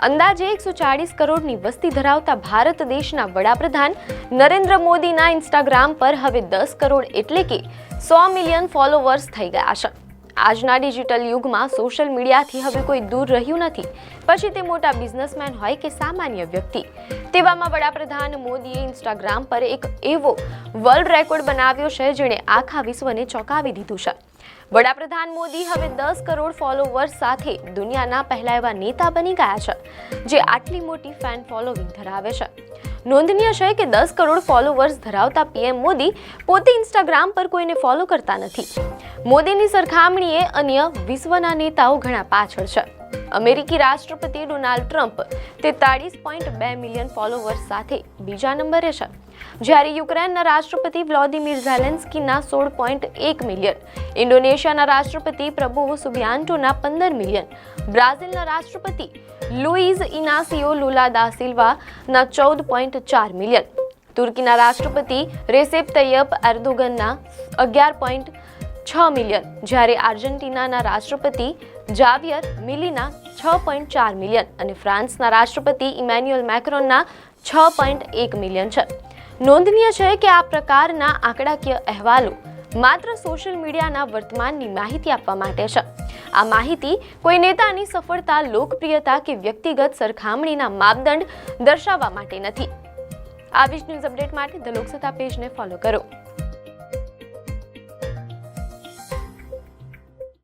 અંદાજે 140 કરોડની વસ્તી ધરાવતા ભારત દેશના વડાપ્રધાન નરેન્દ્ર મોદીના ઇન્સ્ટાગ્રામ પર હવે 10 કરોડ એટલે કે 100 મિલિયન ફોલોવર્સ થઈ ગયા છે। આજના ડિજિટલ યુગમાં સોશિયલ મીડિયાથી હવે કોઈ દૂર રહ્યું નથી, પછી તે મોટા બિઝનેસમેન હોય કે સામાન્ય વ્યક્તિ। તેવામાં વડાપ્રધાન મોદીએ ઇન્સ્ટાગ્રામ પર એક એવો વર્લ્ડ રેકોર્ડ બનાવ્યો છે જેણે આખા વિશ્વને ચોંકાવી દીધું છે। વડાપ્રધાન મોદી હવે 10 કરોડ ફોલોવર્સ સાથે દુનિયાના પહેલા એવા નેતા બની ગયા છે જે આટલી મોટી ફેન ફોલોવિંગ ધરાવે છે। નોંધનીય છે કે 10 કરોડ ફોલોવર્સ ધરાવતા પીએમ મોદી પોતે ઇન્સ્ટાગ્રામ પર કોઈને ફોલો કરતા નથી। મોદીની સરખામણીએ અન્ય વિશ્વના નેતાઓ ઘણા પાછળ છે। અમેરિકી રાષ્ટ્રપતિ ડોનાલ્ડ ટ્રમ્પ 43.2 મિલિયન ફોલોવર્સ સાથે બીજા નંબરે છે, જ્યારે યુક્રેનના રાષ્ટ્રપતિ વ્લાદિમીર ઝેલેન્સ્કીના 16.1 મિલિયન, ઇન્ડોનેશિયાના રાષ્ટ્રપતિ પ્રબોવો સુબિયાન્ટોના 15 મિલિયન, બ્રાઝિલના રાષ્ટ્રપતિ લુઇઝ ઇનાસિયો લુલા દા સિલ્વાના 14.4 મિલિયન, તુર્કીના રાષ્ટ્રપતિ રેસેપ તૈયપ એર્દોગનના 11.6 મિલિયન, જ્યારે આર્જેન્ટિનાના રાષ્ટ્રપતિ જાવિયર મિલીના 6.4 મિલિયન અને ફ્રાન્સના રાષ્ટ્રપતિ ઇમેન્યુઅલ મેક્રોનના 6.1 મિલિયન છે। નોંધનીય છે કે આ પ્રકારના આંકડાકીય અહેવાલો માત્ર સોશિયલ મીડિયાના વર્તમાનની માહિતી આપવા માટે છે। આ માહિતી કોઈ નેતાની સફળતા, લોકપ્રિયતા કે વ્યક્તિગત સરખામણીના માપદંડ દર્શાવવા માટે નથી। આવી જ ન્યૂઝ અપડેટ માટે ધ લોકસત્તા પેજને ફોલો કરો।